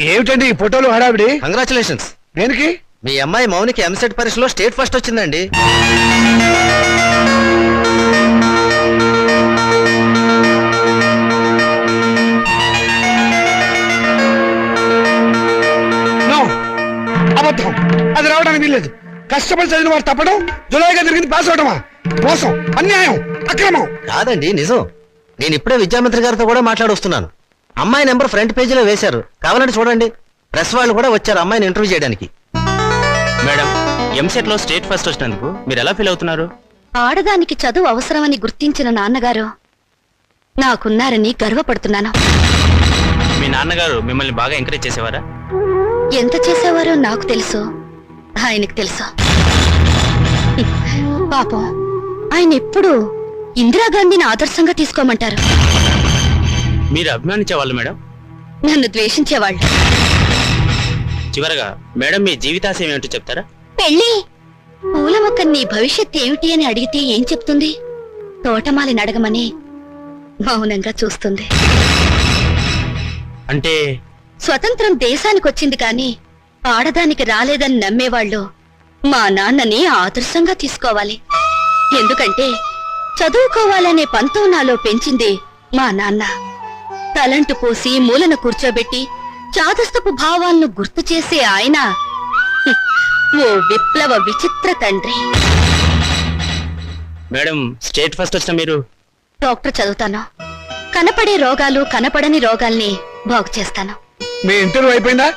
ఏమిటండి ఈ ఫోటోలు హడావిడి? కంగ్రాచులేషన్స్. దేనికి? మీ అమ్మాయి మౌనికి ఎంసెట్ పరీక్షలో స్టేట్ ఫస్ట్ వచ్చిందండి. నో, అబద్ధం. అది రావడానికి వీల్లేదు. కష్టపడి చదివిన వారు తప్పడం, జులైగా తిరిగింది పాస్ అవడమా? మోసం, అన్యాయం, అక్రమం. కాదండి, నిజం. నేను ఇప్పుడే విద్యామంత్రి గారితో కూడా మాట్లాడొస్తున్నాను. అమ్మాయి నెంబర్ ఫ్రంట్ పేజీలో వేశారు, కావాలంటే చూడండి. ప్రెస్ వాళ్ళు కూడా వచ్చారు అమ్మాయిని ఇంటర్వ్యూ చేయడానికి. మేడం, ఎంసెట్ లో స్టేట్ ఫస్ట్ వచ్చినందుకు మీరు ఎలా ఫీల్ అవుతున్నారు? ఆడదానికి చదువు అవసరమని గుర్తించిన నాన్నగారు నాకున్నారని గర్వపడుతున్నాను. మీ నాన్నగారు మిమ్మల్ని బాగా ఎంకరేజ్ చేసేవారా? ఎంత చేసేవారో నాకు తెలుసు, ఆయనకు తెలుసు. పాపం ఆయన ఎప్పుడు ఇందిరాగాంధీని ఆదర్శంగా తీసుకోమంటారు. మీరు అభిమానించేవాళ్ళు మేడం? నన్ను ద్వేషించేవాళ్ళు. చివరగా మేడం, మీ జీవితాశయం ఏమిటో చెప్తారా? పెళ్ళి. పూల మొక్క నీ భవిష్యత్ ఏమిటి అని అడిగితే ఏం చెప్తుంది? తోటమాలిని అడగమని మౌనంగా చూస్తుంది. అంటే స్వతంత్రం దేశానికి వచ్చింది కానీ ఆడదానికి రాలేదని నమ్మేవాళ్ళు మా నాన్నని ఆదర్శంగా తీసుకోవాలి. ఎందుకంటే చదువుకోవాలనే పంతం నాలో పెంచింది మా నాన్న. తలంటు పోసి మూలన కూర్చోబెట్టి చాదస్తపు భావాలను గుర్తు చేసే ఆయన ఓ విప్లవ విచిత్ర తండ్రి. మేడం, స్టేట్ ఫస్ట్ వచ్చిన మీరు? డాక్టర్ చదువుతాను. కనపడే రోగాలు కనపడని రోగాల్ని బాగు చేస్తాను. మీ ఇంటర్వ్యూ అయిపోయిందా?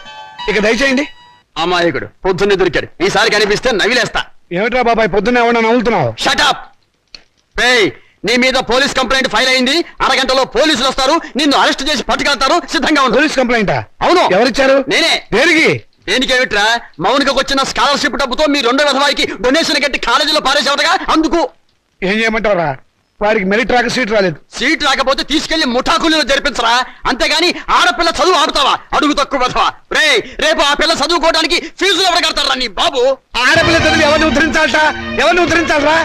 ఇక దయచేయండి. అమాయకుడు పొద్దున్నే దొరికాడు. ఈసారి కనిపిస్తే నవిలేస్తా. ఏమిట్రా బాబాయ్, పొద్దున్న ఏమన్నా నవ్వులుతున్నావు? షటప్. నీ మీద పోలీస్ కంప్లైంట్ ఫైల్ అయింది. అరగంటలో పోలీసులు వస్తారు, నిన్ను అరెస్ట్ చేసి పట్టుకెళ్తారు. సిద్ధంగా ఉంది. పోలీస్ కంప్లైంటా? అవును. ఎవరిచ్చారు? నేనే. దేనికి? దేనికేమిట్రా, మౌనికకు వచ్చిన స్కాలర్షిప్ డబ్బుతో మీ రెండో విధవాయికి డొనేషన్ కట్టి కాలేజీలో పారేసేవటగా. అందుకు ఏం చేయమంటారా? వారికి మెరిట్ రాక సీట్ రాలేదు. సీట్ రాకపోతే తీసుకెళ్లి ముఠాకులు జరిపించరా, అంతేగాని ఆడపిల్ల చదువు ఆడుతావా? అడుగు తక్కువ విధవా. రేపు ఆ పిల్ల చదువుకోవడానికి ఫీజులు ఎవరు కడతారా నీ బాబు? ఆడపిల్ల చదువు ఎవరిని ఉద్ధరించాలట? ఎవరిని ఉద్ధరించాలరా?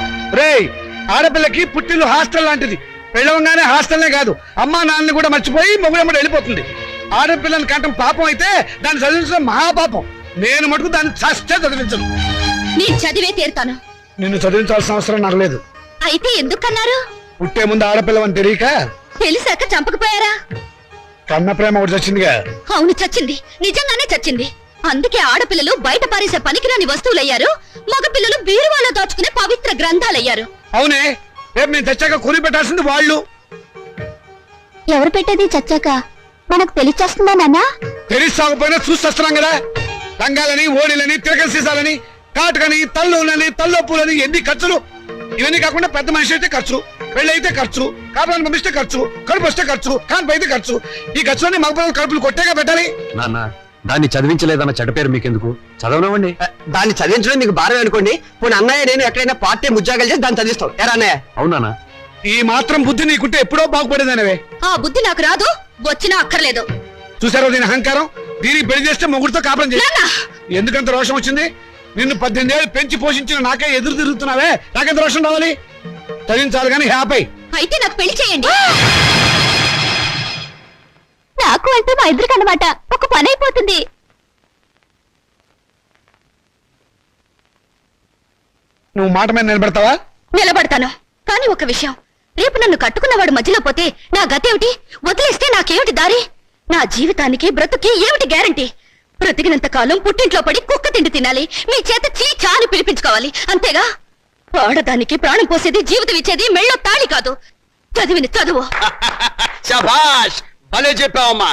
ఆడపిల్లకి పుట్టిల్లు హాస్టల్ లాంటిది. పెళ్ళవగానే హాస్టల్నే కాదు, అమ్మా నాన్నని కూడా మర్చిపోయి మొగుడమ్మడి వెళ్ళిపోతుంది. ఆడపిల్లని కంటం పాపం అయితే దాన్ని చదివించడం మహాపాపం. నేను మటుకు దాన్ని చస్తే చదివించను. నేను చదివే తీరుతాను. నిన్ను చదివించాల్సిన అవసరం నాకు లేదు. అయితే ఎందుకన్నారు? పుట్టే ముందు ఆడపిల్లవని తెలియక. తెలిసాక చంపకపోయారా? కన్న ప్రేమ ఒకటి చచ్చిందిగా. అవును, చచ్చింది. నిజంగానే చచ్చింది. అందుకే ఆడపిల్లలు బయట పారేసే పనికిరాని వస్తువులయ్యారు, మగపిల్లలు బీరువాలో దాచుకునే పవిత్ర గ్రంథాలయ్యారు. అవునే, రేపు నేను తెచ్చాక కొని పెట్టాల్సింది వాళ్ళు. ఎవరు పెట్టేది చచ్చాక మనకు తెలిచేస్తుందా నాన్న? తెలిసాకపోయినా చూస్తున్నాం కదా. రంగాలని, ఓడిలని, తిరగల సీసాలని, కాటుకని, తల్లులని, తల్లొప్పులని, ఎన్ని ఖర్చులు. ఇవన్నీ కాకుండా పెద్ద మనిషి అయితే ఖర్చు, పెళ్లి అయితే ఖర్చు, కాపురాన్ని పంపిస్తే ఖర్చు, కడుపు వస్తే ఖర్చు, కాన్పు అయితే ఖర్చు. ఈ ఖర్చులన్నీ మగపిల్లలు కడుపులు కొట్టేగా పెట్టాలి. నాన్న, దాన్ని చదివించలేదన్న చెడ్డ పేరు మీకెందుకు? చదవనివ్వండి. దాన్ని చదివించడం నీకు భారం అనుకోండి. పోనీ అన్నయ్య నేను ఎక్కడైనా పార్ట్ టైం ఉద్యోగాలు చేసి దాన్ని చదివిస్తావు. ఎరా అన్నయ్య? అవునా? ఈ మాత్రం బుద్ధి నీకుంటే ఎప్పుడో బాగుపడేదానివే. ఆ బుద్ధి నాకు రాదు, వచ్చినా అక్కర్లేదు. చూసారో దీని అహంకారం? దీనికి పెళ్లి చేస్తే మొగుడితో కాపురం చేసి ఎందుకంత రోషం వచ్చింది? నిన్ను 18 ఏళ్ళు పెంచి పోషించిన నాకే ఎదురు తిరుగుతున్నావే, నాకెంత రోషం రావాలి? చదివించాలి కానీ హ్యాపీ. అయితే నాకు పెళ్లి చేయండి. నాకు అంటే మా ఇద్దరికి అన్నమాట ఒక పని అయిపోతుంది. నువ్వు మాట మీద నిలబెడతావా? నిలబడతాను. కానీ ఒక విషయం, రేపు నన్ను కట్టుకున్నవాడు మధ్యలో పోతే నా గతేమిటి? వదిలేస్తే నాకేమిటి దారి? నా జీవితానికి బ్రతుకి ఏమిటి గ్యారంటీ? బ్రతికినంత కాలం పుట్టింట్లో పడి కుక్క తిండి తినాలి, మీ చేత చీచా అని పిలిపించుకోవాలి, అంతేగా? ఆడదానికి ప్రాణం పోసేది, జీవితం ఇచ్చేది మెళ్ళో తాళి కాదు, చదివిన చదువు. శభాష్, భలే చెప్పావమ్మా.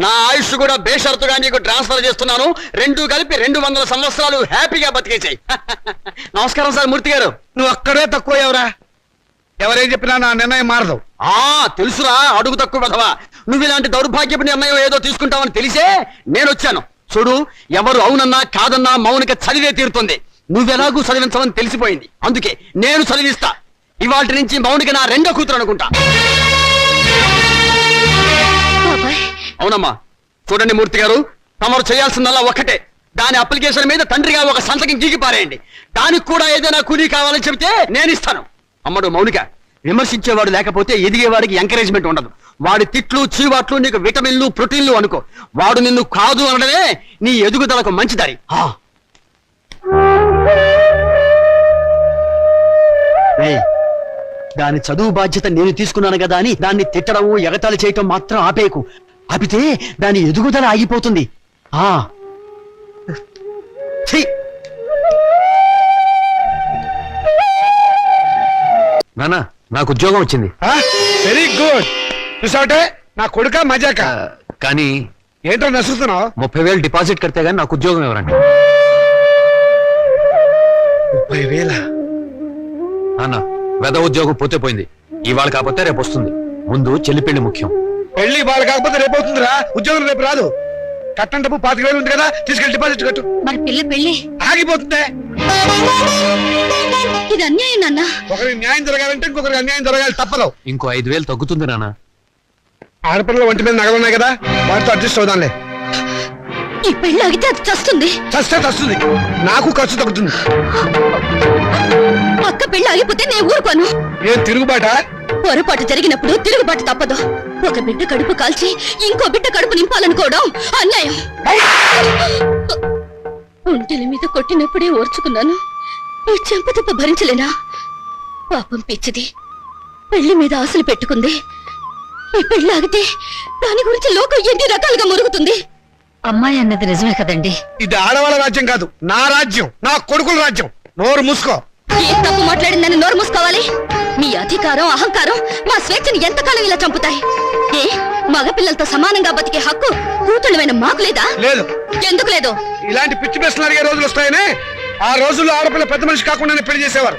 నా ఆయుష్ కూడా బేషరతుగా నీకు ట్రాన్స్ఫర్ చేస్తున్నాను. రెండు కలిపి 200 సంవత్సరాలు హ్యాపీగా బతికేసాయి. నమస్కారం సార్ మూర్తి గారు. నువ్వు అక్కడే తక్కువ ఎవరా? ఎవరేం చెప్పినా నా నిర్ణయం మారదు. తెలుసురా, అడుగు తక్కువ విధవా. నువ్వు ఇలాంటి దౌర్భాగ్యపు నిర్ణయం ఏదో తీసుకుంటావని తెలిసే నేను వచ్చాను. చూడు, ఎవరు అవునన్నా కాదన్నా మౌనిక చదివే తీరుతుంది. నువ్వెలాగూ చదివించవని తెలిసిపోయింది, అందుకే నేను చదివిస్తా. ఇవాళ నుంచి మౌనిక నా రెండో కూతురు అనుకుంటా. అవునమ్మా. చూడండి మూర్తి గారు, తమరు చేయాల్సిందల్లా ఒక్కటే. దాని అప్లికేషన్ మీద తండ్రిగా ఒక సంతకం గీకి పారేయండి. దానికి కూడా ఏదైనా కూలీ కావాలని చెబితే నేను ఇస్తాను. అమ్మడు మౌనిక, విమర్శించేవాడు లేకపోతే ఎదిగేవాడికి ఎంకరేజ్మెంట్ ఉండదు. వాడి తిట్లు చీవాట్లు నీకు విటమిన్లు ప్రోటీన్లు అనుకో. వాడు నిన్ను కాదు అనడమే నీ ఎదుగుదలకు మంచిదారి. ఏయ్, దాని చదువు బాధ్యత నేను తీసుకున్నాను కదా అని దాన్ని తిట్టడం ఎగతాళి చేయటం మాత్రం ఆపేయకు. ఆపితే దాని ఎదుగుదల ఆగిపోతుంది. ఛీ! నానా, నాకు ఉద్యోగం వచ్చింది. Very good. చూసావటే నా కొడుక మజాక. కానీ ఏంటో నసుకుతున్నావు? 30,000 డిపాజిట్ కడితే గానీ నాకు ఉద్యోగం ఎవరండి? 30,000? నాన్న, వెద ఉద్యోగం పోతే పోయింది. ఇవాళ కాకపోతే రేపు వస్తుంది. ముందు చెల్లి పెళ్లి ముఖ్యం. పెళ్లి వాళ్ళు కాకపోతే రేపు అవుతుందిరా. ఉద్యోగం రేపు రాదు. కట్టం డబ్బు 25,000 ఉంది కదా, తీసుకెళ్లి డిపాజిట్ కట్టు. మరి పిల్ల పెళ్లి ఆగిపోతుందే. ఇది అన్యాయం నాన్న. ఒకరికి న్యాయం జరగాలంటే ఇంకొకరికి అన్యాయం జరగాలి, తప్పదు. ఇంకో 5,000 తగ్గుతుంది నాన్న. ఆడపిల్లల ఒంటి మీద నగలున్నాయి కదా, వాటితో అడ్జస్ట్ అవుదాంలే. ఈ పెళ్లి ఆగితే అది చస్తుంది. చస్తే చస్తుంది, నాకు ఖర్చు తగ్గుతుంది. అక్క పెళ్లి ఆగిపోతే నేను ఊరుకోను. ఏం తిరుగుబాట? పొరపాటు జరిగినప్పుడు తిరుగుబాటు తప్పదు. ఒక బిడ్డ కడుపు కాల్చి ఇంకో బిడ్డ కడుపు నింపాలనుకోవడం అన్యాయం. ఒంటెల మీద కొట్టినప్పుడే ఓర్చుకున్నాను, ఈ చెంపదెబ్బ భరించలేనా? పాపం పిచ్చిది, పెళ్లి మీద ఆశలు పెట్టుకుంది. ఈ పెళ్లి ఆగితే దాని గురించి లోకం ఎన్ని రకాలుగా మురుగుతుంది. అమ్మాయి అన్నది నిజమే కదండి. ఇది ఆడవాళ్ళ రాజ్యం కాదు, నా రాజ్యం, నా కొడుకుల రాజ్యం. నోరు మూసుకో. ఏ తప్పు మాట్లాడిందని నోరు మూసుకోవాలి? మీ అధికారం అహంకారం మా స్వేచ్ఛని ఎంతకాలం ఇలా చంపుతాయి? ఏ మగపిల్లలతో సమానంగా బతికే హక్కు కూతుళ్ళమైన మాకు లేదా? లేదు. ఎందుకు లేదు? ఇలాంటి పిచ్చి ప్రశ్నలు అడిగే రోజులు వస్తాయనే ఆ రోజుల్లో ఆడపిల్ల పెద్ద మనిషి కాకుండానే పెళ్లి చేసేవారు.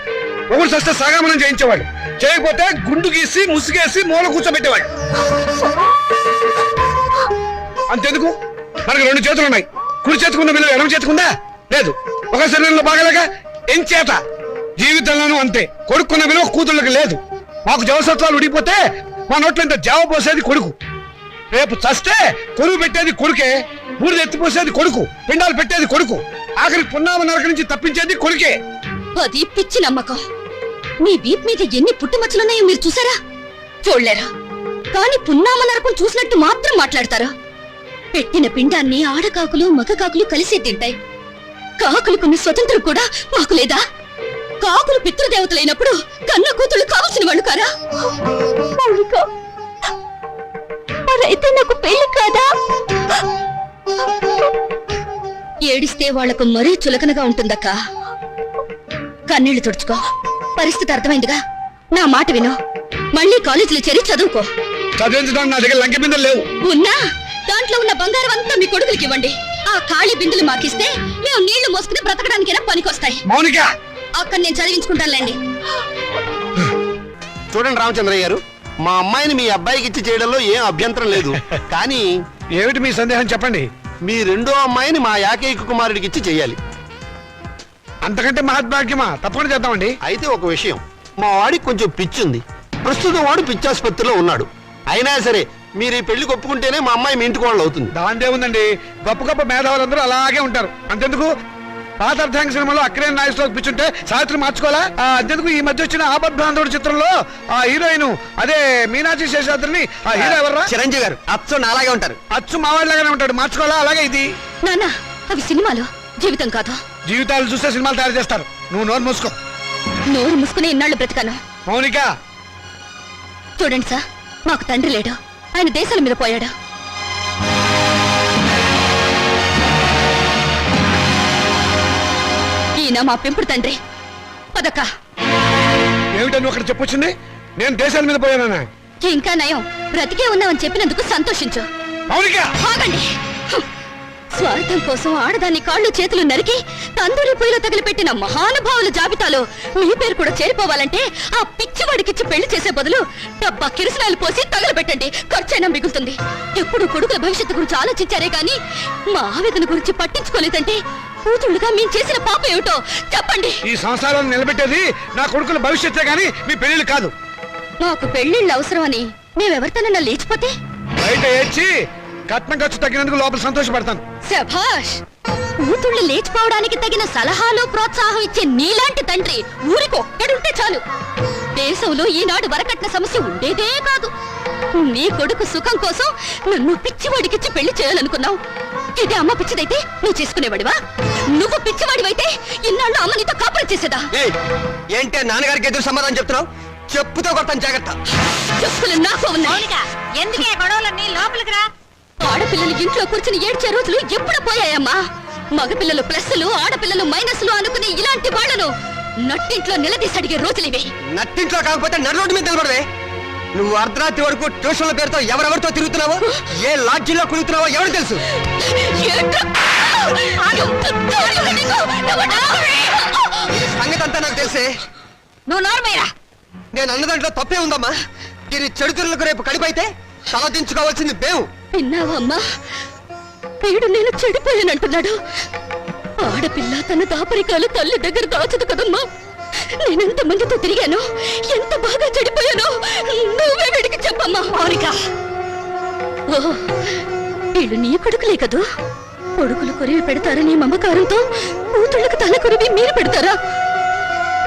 ఒకరు సస్తే సగామనం చేయించేవాళ్ళు, చేయకపోతే గుండు గీసి ముసుగేసి మూల కూర్చోబెట్టేవాళ్ళు. అంతెందుకు, మనకి 2 చేతులు ఉన్నాయి. కుడి చేతుకున్న విలువ ఎడమ చేతుకుందా? లేదు. ఒక శరీరంలో బాగలేక ఎంచేత జీవితంలోనూ అంతే. కొడుకున్న విలువ కూతుళ్ళకి లేదు. మాకు జవసత్వాలు ఉడిపోతే మా నోట్లో ఇంత జావ పోసేది కొడుకు. రేపు చస్తే కొరువు పెట్టేది కొడుకే, బూడిద ఎత్తిపోసేది కొడుకు, పిండాలు పెట్టేది కొడుకు, ఆఖరి పున్నామ నరక నుంచి తప్పించేది కొడుకే. అది పిచ్చి నమ్మకం. మీ వీప్ మీద ఎన్ని పుట్టుమచ్చలున్నాయో మీరు చూసారా? చూడలేరా? కానీ పున్నామ నరకం చూసినట్టు మాత్రం మాట్లాడతారు. పెట్టిన పిండాన్ని ఆడకాకులు మగకాకులు కలిసే తింటాయి. కాకులకున్న స్వతంత్రం కూడా మాకు లేదా? కాకులు పితృదేవతలైనప్పుడు కన్న కూతుళ్ళు కావలసిన వాళ్ళు కారా? అయితే నాకు పెళ్లి కాదా? ఏడిస్తే వాళ్లకు మరీ చులకనగా ఉంటుందక్క. కన్నీళ్లు తుడుచుకో. పరిస్థితి అర్థమైందిగా. నా మాట విను. మళ్ళీ కాలేజీలో చేరి చదువుకో. చదివించడానికి నా దగ్గర లంకె బిందెలు లేవు. ఉన్నా దాంట్లో ఉన్న బంగారం అంతా మీ కొడుకులకి ఇవ్వండి. ఆ ఖాళీ బిందులు మాకిస్తే మేము నీళ్లు మోసుకుని బ్రతకడానికైనా పనికొస్తాయి. మౌనిక, అక్కడ నేను చదివించుకుంటానులేండి. చూడండి రామచంద్రయ్య గారు, మా అమ్మాయిని మీ అబ్బాయికి ఇచ్చి చేయడంలో ఏం అభ్యంతరం లేదు. కానీ ఏమిటి మీ సందేహం చెప్పండి. మీ రెండో అమ్మాయిని మా ఏకైక కుమారుడికి ఇచ్చి చెయ్యాలి. అంతకంటే మహద్భాగ్యమా? తప్పకుండా చేద్దామండి. అయితే ఒక విషయం, మా వాడికి కొంచెం పిచ్చుంది. ప్రస్తుతం వాడు పిచ్చాసుపత్రిలో ఉన్నాడు. అయినా సరే మీరు ఈ పెళ్లికి ఒప్పుకుంటేనే మా అమ్మాయి మీ ఇంటికి వాళ్ళు అవుతుంది. దాందే ఉందండి, గొప్ప గొప్ప మేధావులందరూ అలాగే ఉంటారు. అంతెందుకు, పాత అర్థాంగ సినిమాలో అక్కినేని నాగేశ్వరరావు పిచ్చుంటే సావిత్రి మార్చుకోవాలా? అంతెందుకు ఈ మధ్య వచ్చిన ఆపద్బాంధవుడు చిత్రంలో ఆ హీరోయిన్ అదే మీనాక్షి శేషాద్రిని ఆ హీరో ఎవర్రా? చిరంజీవి గారు అచ్చు నాలాగే ఉంటారు. అచ్చు మావాడిలాగానే ఉంటాడు, మార్చుకోవాలా? అలాగే ఇది. నాన్న, అవి సినిమాలు, జీవితం కాదు. జీవితాలు చూస్తే సినిమాలు తయారు చేస్తారు. నువ్వు నోరు మూసుకో. నోరు మూసుకుని ఇన్నాళ్ళు బ్రతికాను. మౌనిక, చూడండి సార్, మాకు తండ్రి లేడు. ఆయన దేశాల మీద పోయాడు. ఈయన మా పెంపుడు తండ్రి. పదక్క. ఏమిటని ఒకటి చెప్పొచ్చింది? నేను దేశాల మీద పోయానా? ఇంకా నయం, బ్రతికే ఉన్నామని చెప్పినందుకు సంతోషించు. మౌనిక, ఆగండి. స్వార్థం కోసం ఆడదాన్ని కాళ్ళు చేతులు నరికి తందూరి పొయ్యిలో తగిలిపెట్టిన మహానుభావుల జాబితాలో మీ పేరు కూడా చేరిపోవాలంటే ఆ పిచ్చివాడికిచ్చి పెళ్లి చేసే బదులు డబ్బా కిరసనాలు పోసి తగలబెట్టండి. ఖర్చైనా మిగులుతుంది. ఎప్పుడు కొడుకుల భవిష్యత్తు గురించి ఆలోచించారే గాని మా ఆవేదన గురించి పట్టించుకోలేదంటే కూతుళ్ళుగా మేము చేసిన పాపం ఏమిటో చెప్పండి. ఈ సంసారాన్ని నిలబెట్టేది నా కొడుకుల భవిష్యత్తే గాని మీ పెళ్లిళ్ళు కాదు. మాకు పెళ్లిళ్ళు అవసరమని మేమెవరితోనన్నా లేచిపోతే బయట ఏడ్చి కట్నం ఖర్చు తగ్గినందుకు లోపల సంతోషపడతాను. శభాష్. కూతుళ్ళు లేచిపోవడానికి తగిన సలహాలు ప్రోత్సాహం ఇచ్చే నీలాంటి తండ్రి ఊరికి ఒక్కడుంటే చాలు. దేశంలో ఈనాడు వరకట్న సమస్య ఉండేదే కాదు. నీ కొడుకు సుఖం కోసం నన్ను పిచ్చివాడికిచ్చి పెళ్లి చేయాలనుకున్నావు. ఇదే అమ్మ పిచ్చిదైతే నువ్వు చేసుకునేవాడివా? నువ్వు పిచ్చివాడివైతే ఇన్నాళ్ళు అమ్మ నీతో కాపురం చేసేదా? ఏంటే నాన్నగారికి ఎదురు సమాధానం చెప్తున్నావు? చెప్పుతో కొడతాను, జాగ్రత్త. చెప్పులు నాకు ఉన్నాయి. ఎందుకే గొడవలన్నీ లోపలికి రా. ఆడపిల్లలు ఇంట్లో కూర్చుని ఏడ్చే రోజులు ఎప్పుడు పోయాయమ్మా? మగపిల్లలు ప్లస్లు, ఆడపిల్లలు మైనస్లు అనుకునే ఇలాంటి వాళ్ళను నట్టింట్లో నిలదీసి అడిగే రోజులివి. నట్టింట్లో కాకపోతే నడు రోడ్డు మీద నిలబడవే. నువ్వు అర్ధరాత్రి వరకు ట్యూషన్ల పేరుతో ఎవరెవరితో తిరుగుతున్నావో, ఏ లాడ్జీలో కుదురుతున్నావో ఎవరు తెలుసు? సంగతి అంతా నాకు తెలిసే. నువ్వు నోర్మేరా. నేను అన్న దాంట్లో తప్పే ఉందమ్మా. దీని చెడుతురులకు రేపు కడిపైతే తలదించుకోవాల్సింది మేము. విన్నావమ్మా? వీడు నేను చెడిపోయానంటున్నాడు. ఆడపిల్ల తన దాపరికాలు తల్లి దగ్గర దాచదు కదమ్మా. నేనెంత మందితో తిరిగాను, ఎంత బాగా చెడిపోయానో నువ్వే వీడికి చెప్పమ్మా. మౌనిక, వీళ్ళు నీ కొడుకులే కదూ. కొడుకులు కొరివి పెడతారని మమకారంతో కూతుళ్ళకు తల కొరివి మీరు పెడతారా?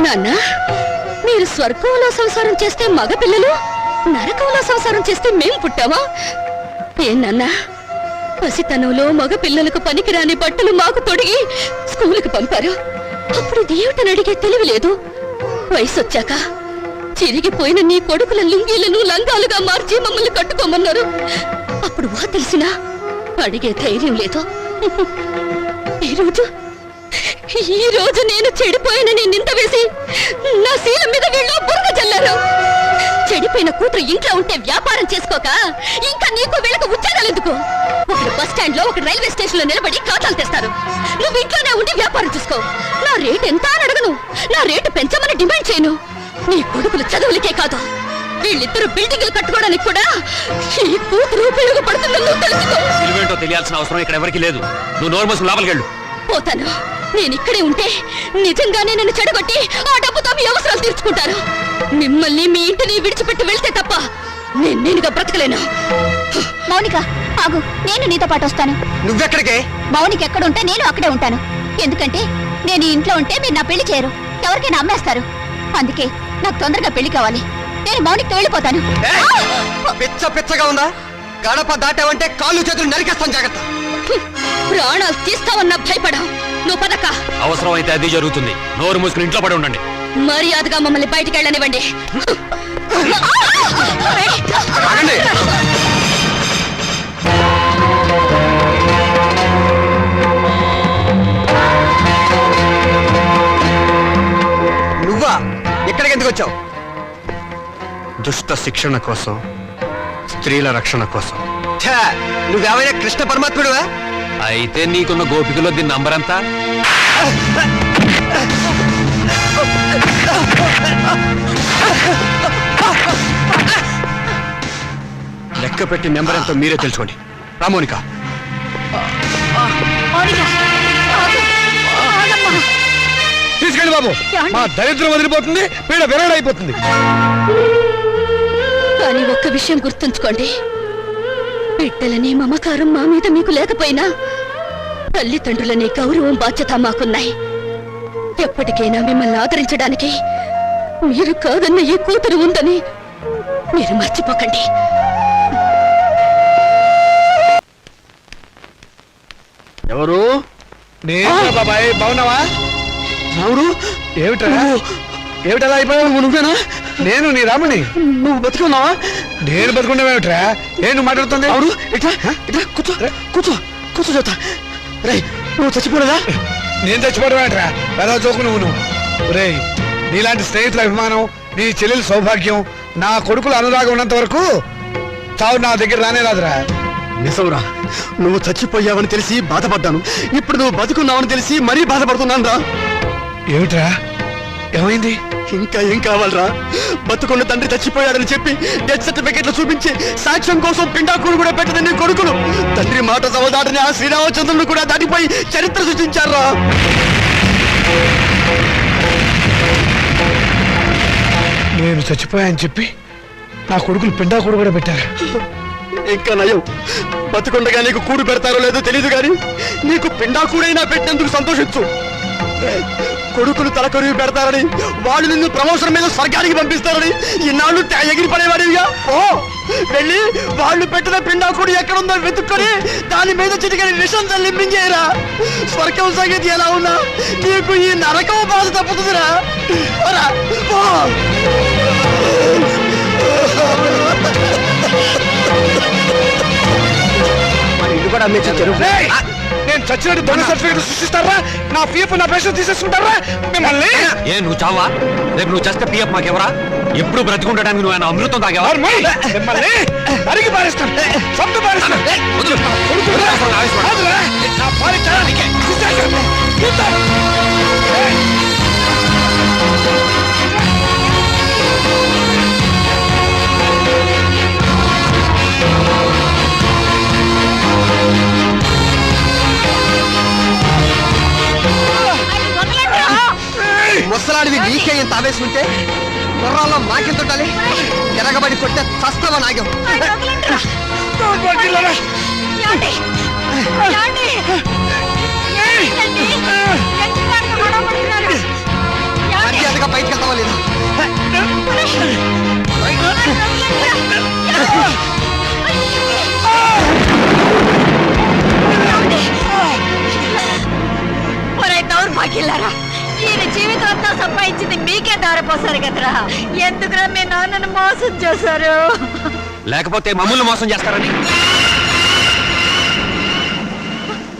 నాన్న, మీరు స్వర్గంలో సంసారం చేస్తే మగపిల్లలు, నరకంలో సంసారం చేస్తే మేం పుట్టావా? ఏం నాన్న, పసితనంలో మగపిల్లలకు పనికిరాని బట్టలు మాకు తొడిగి స్కూలుకు పంపారు. అప్పుడు దేవుటని అడిగే తెలివి లేదు. వయసొచ్చాక చిరిగిపోయిన నీ కొడుకుల లుంగీలను లంగాలుగా మార్చి మమ్మల్ని కట్టుకోమన్నారు. అప్పుడు వా తెలిసినా అడిగే ధైర్యం లేదు. ఈ రోజు నేను చెడిపోయానని నింద వేసి నా శీలం మీద వీళ్ళు బురద చల్లారు. చెడిపోయిన కూతురు ఇంట్లో ఉంటే వ్యాపారం చేసుకోక ఇంకా నీకు వీళ్ళకు ఉద్యోగాలు ఎందుకు? ఒకరు బస్ స్టాండ్ లో, ఒకరు రైల్వే స్టేషన్ లో నిలబడి ఖాతాలు తెస్తారు. నువ్వు ఇంట్లోనే ఉండి వ్యాపారం చూసుకో. నా రేటు ఎంత అని అడగను, నా రేటు పెంచమని డిమాండ్ చేయను. నీ కొడుకులు చదువులకే కాదు, వీళ్ళిద్దరు బిల్డింగ్లు కట్టుకోవడానికి కూడా ఈ కూతురు ఉపయోగపడుతుందని నువ్వు తెలుసుకో. విలువేంటో తెలియాల్సిన అవసరం ఇక్కడ ఎవరికి లేదు. నువ్వు నోరు మూసుకుని లోపలికి వెళ్ళు. పోతాను. నేను ఇక్కడే ఉంటే నిజంగానే నన్ను చెడగొట్టి ఆ డబ్బుతో మీ అవసరాలు తీర్చుకుంటారు. మిమ్మల్ని మీ ఇంటిని విడిచిపెట్టి వెళ్తే తప్ప నేనుగా బ్రతకలేను. మౌనిక, ఆగు, నేను నీతో పాటు వస్తాను. నువ్వెక్కడికే? మౌనిక ఎక్కడుంటే నేను అక్కడే ఉంటాను. ఎందుకంటే నేను ఈ ఇంట్లో ఉంటే మీరు నా పెళ్లి చేయరు, ఎవరికైనా అమ్మేస్తారు. అందుకే నాకు తొందరగా పెళ్లి కావాలి. నేను మౌనికతో వెళ్ళిపోతాను. పిచ్చ పిచ్చగా ఉందా? గడప దాటావంటే కాళ్ళు చేతులు నరికేస్తాను, జాగ్రత్త. ప్రాణాలు తీస్తావన్నా భయపడా. నువ్వు పదక్క. అవసరం అయితే అది జరుగుతుంది. నోరు మూసుకుని ఇంట్లో పడి ఉండండి. మర్యాదగా మమ్మల్ని బయటికి వెళ్ళనివ్వండి. ఆగండి. నువ్వా? ఎక్కడికి ఎందుకు వచ్చావు? దుష్ట శిక్షణ కోసం, స్త్రీల రక్షణ కోసం. ఛా, నువ్వేమైనా కృష్ణ పరమాత్ముడువా? అయితే నీకున్న గోపికలో దీని నంబర్ అంతా? లెక్క పెట్టి నెంబర్ ఎంతో మీరే తెలుసుకోండి. రామోనిక, తీసుకెళ్ళి బాబు. మా దరిద్రం వదిలిపోతుంది, పీడ విరగడైపోతుంది. కానీ ఒక్క విషయం గుర్తుంచుకోండి, బిడ్డలని మమకారం మా మీద మీకు లేకపోయినా తల్లిదండ్రులనే గౌరవం, బాధ్యత మాకున్నాయి. ఎప్పటికైనా మిమ్మల్ని ఆదరించడానికి మీరు కాదన్న ఈ కూతురు ఉందని మీరు మర్చిపోకండి. ఎవరు? నేను బాబాయ్. బాగున్నావా? రాముడు, ఏమిటా ఏమిటలా అయిపోయావు? నువ్వేనా? నేను నీ రాముని. నువ్వు బతుకున్నావా? నేను బతుకున్నావేమిట్రా? నేను మాట్లాడుతుంది. అవును, ఇట్లా ఇట్లా కూర్చో కూర్చో కూర్చో చెప్తా. రే, నువ్వు చచ్చిపోలేదా? నేను చచ్చిపోవడమేట్రా? పెద్ద చోకు నువ్వు. రే, నీలాంటి స్నేహితుల అభిమానం, నీ చెల్లెల సౌభాగ్యం, నా కొడుకుల అనురాగం ఉన్నంత వరకు చావు నా దగ్గర రానే రాదురా. నిజంరా, నువ్వు చచ్చిపోయావని తెలిసి బాధపడ్డాను. ఇప్పుడు నువ్వు బతుకున్నావని తెలిసి మరీ బాధపడుతున్నాను రా. ఏమిట్రా? ఏమైంది? ఇంకా ఏం కావాలరా? బతుకున్న తండ్రి చచ్చిపోయాడని చెప్పి డెత్ సర్టిఫికెట్లు చూపించి సాక్ష్యం కోసం పిండాకుడు కూడా పెట్టదని కొడుకులు తండ్రి మాట సవదాటని ఆ శ్రీరామచంద్రుడు కూడా దాటిపోయి చరిత్ర సృష్టించారా. నేను చచ్చిపోయాని చెప్పి నా కొడుకులు పిండాకుడు కూడా పెట్టారు. ఇంకా నయం, బతుకుండగా నీకు కూడు పెడతారో లేదో తెలియదు కానీ నీకు పిండాకుడైనా పెట్టినందుకు సంతోషించు. కొడుకులు తలకొరివి పెడతారని, వాళ్ళు నిన్ను ప్రమోషన్ మీద స్వర్గానికి పంపిస్తారని ఇన్నాళ్ళు ఎగిరి పడేవాడివిగా. ఓ వెళ్ళి వాళ్ళు పెట్టిన పిండాకుడు ఎక్కడుందో వెతుక్కొని దాని మీద చిటికని విషం తల్లింపించేయరా. స్వర్గం సంగతి ఎలా ఉన్నా నీకు ఈ నరకం బాధ తప్పుతుందిరా. పోరా, పో. మన ఇల్లు కూడా అమ్మేసి రేయ్! నేను చచ్చినట్టు దొంగ సర్టిఫికెట్ సృష్టిస్తారా? నా పీఎఫ్ నా పెన్షన్ తీసేసుకుంటారా మిమ్మల్ని? ఏ నువ్వు చావా? రేపు నువ్వు చేస్తే పిఎఫ్ మాకెవరా? ఎప్పుడు బ్రతికుండడానికి నువ్వు ఆయన అమృతం తాగేవా? నోర్మై! మిమ్మల్ని అరిగి పారేస్తాను, చంపి పారేస్తాను. వదులు. కొడుకురా! కాదురా! నా భార్య చాలానికే తీసేశాను. తీద్దాం. ఏయ్! ముసలాడివి నీకే ఇంత ఆవేశం ఉంటే గుర్రాల్లో మాకెంత ఉండాలి? ఎరగబడి కొట్టే చస్తావా నాగం. పట్టిల్లారా! మర్యాదగా బయటకు వెళ్తావా లేదా? దౌర్భాగ్యులారా, ఈయన జీవితం అంతా సంపాదించింది మీకే దారిపోసారు కదరా. ఎందుకురా మీ నాన్నను మోసం చేశారు? లేకపోతే మమ్మల్ని మోసం చేస్తారని.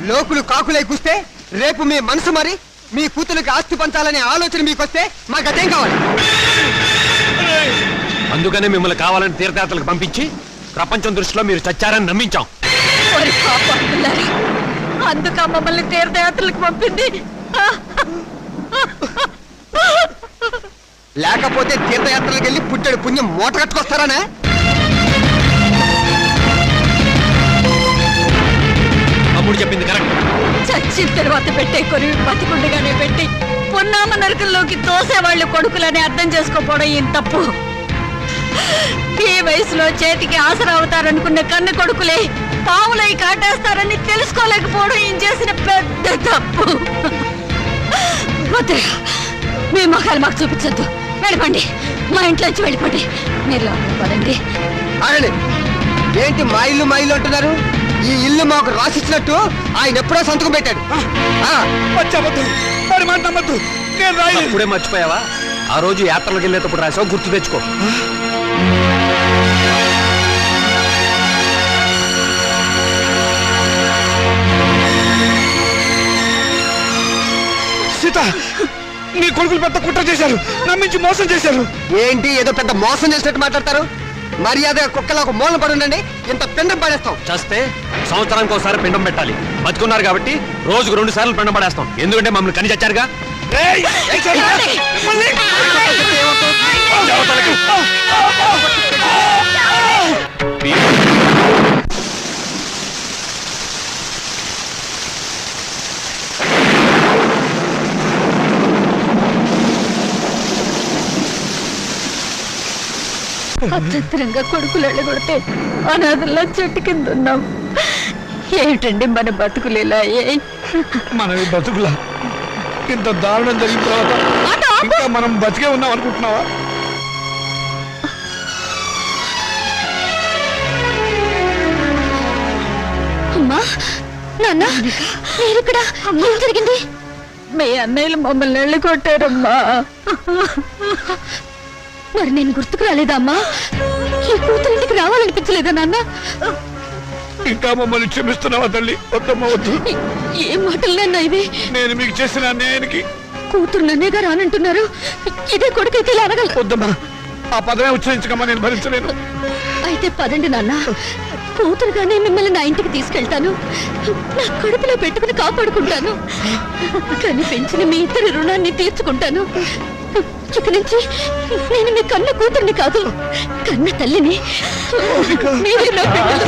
లోకులు కాకులై కూస్తే రేపు మీ మనసు మరి మీ కూతురికి ఆస్తి పంచాలనే ఆలోచన మీకొస్తే మాకు అదేం కావాలి? అందుకనే మిమ్మల్ని కావాలని తీర్థయాత్రలకు పంపించి ప్రపంచం దృష్టిలో మీరు చచ్చారని నమ్మించాం. ఓరి పాపాత్ములారా, అందుక మమ్మల్ని తీర్థయాత్రలకు పంపింది. లేకపోతే తీర్థయాత్రలకు వెళ్ళి పుట్టెడు పుణ్యం మూట కట్టుకొస్తారానా? తమ్ముడు చెప్పింది కరెక్ట్. చచ్చిన తర్వాత పెట్టే కొరివి బతికుండగానే పెట్టి పున్నామ నరకంలోకి తోసేవాళ్ళు కొడుకులని అర్థం చేసుకోపోవడం ఏం తప్పు. ఈ వయసులో చేతికి ఆసరా అవుతారనుకున్న కన్న కొడుకులే పావులై కాటేస్తారని తెలుసుకోలేకపోవడం ఏం చేసిన పెద్ద తప్పు. వద్దు, మీ మొఖాలు మాకు చూపించద్దు. వెళ్ళిపోండి, మా ఇంట్లోంచి వెళ్ళిపోండి. మీరు లోపలికి పదండి. ఆగండి. ఏంటి మా ఇల్లు అంటున్నారు? ఈ ఇల్లు మాకు రాసిచ్చినట్టు ఆయన ఎప్పుడో సంతకం పెట్టాడు. వచ్చావద్దు, మరి మాట నమ్మద్దు. నేను రాయలేదు. ఇప్పుడే మర్చిపోయావా? ఆ రోజు యాత్రలకు వెళ్ళేటప్పుడు రాసావు, గుర్తు తెచ్చుకో. సీత, నీ కొడుకులు పెద్ద కుట్ర చేశారు, నమ్మించి మోసం చేశారు. ఏంటి ఏదో పెద్ద మోసం చేసినట్టు మాట్లాడతారు? మర్యాద కుక్కలా ఒక మూలం పడి ఉండండి. ఇంత పిండం పడేస్తాం. చేస్తే సంవత్సరానికి ఒకసారి పిండం పెట్టాలి. బతుకున్నారు కాబట్టి రోజుకు 2 సార్లు పిండం పడేస్తాం. ఎందుకంటే మమ్మల్ని కని చచ్చారుగా. ఏయ్! ఏయ్ సీత! మిమ్మల్ని! అత్యంతరంగా కొడుకులు వెళ్ళగొడితే అనాథల్లా చెట్టు కింద ఉన్నాం. ఏమిటండి మన బతుకులు ఇలా అయ్యాయి? మనవి బతుకులా? ఇంత దారుణం జరిగిన తర్వాత ఇంకా మనం బతికే ఉన్నాం అనుకుంటున్నావా? అమ్మా, నాన్న, మీరిక్కడ ఏం జరిగింది? మీ అన్నయ్యలు మమ్మల్ని వెళ్ళగొట్టారమ్మా. మరి నేను గుర్తుకు రాలేదా అమ్మా? ఈ కూతురింటికి రావాలనిపించలేదా నాన్న? ఇంకా మమ్మల్ని క్షమిస్తున్నావా తల్లి? వద్దమ్మా, వద్దు. ఏం మాటలు నాన్న ఇవి? నేను మీకు చేసిన అన్యాయానికి కూతురు నన్నేగా రానంటున్నారు. ఇదే కొడుకైతే ఇలా అనగలరు. వద్దమ్మా, ఆ పదమే ఉచ్చరించకమ్మా, నేను భరించలేను. అయితే పదండి నాన్న, కూతురుగానే మిమ్మల్ని నా ఇంటికి తీసుకెళ్తాను. నా కడుపులో పెట్టుకుని కాపాడుకుంటాను. కానీ పెంచిన మీ ఇద్దరి రుణాన్ని తీర్చుకుంటాను. ఇక నుంచి నేను మీ కన్న కూతుర్ని కాదు, కన్న తల్లిని. మీరే నా బిడ్డలు.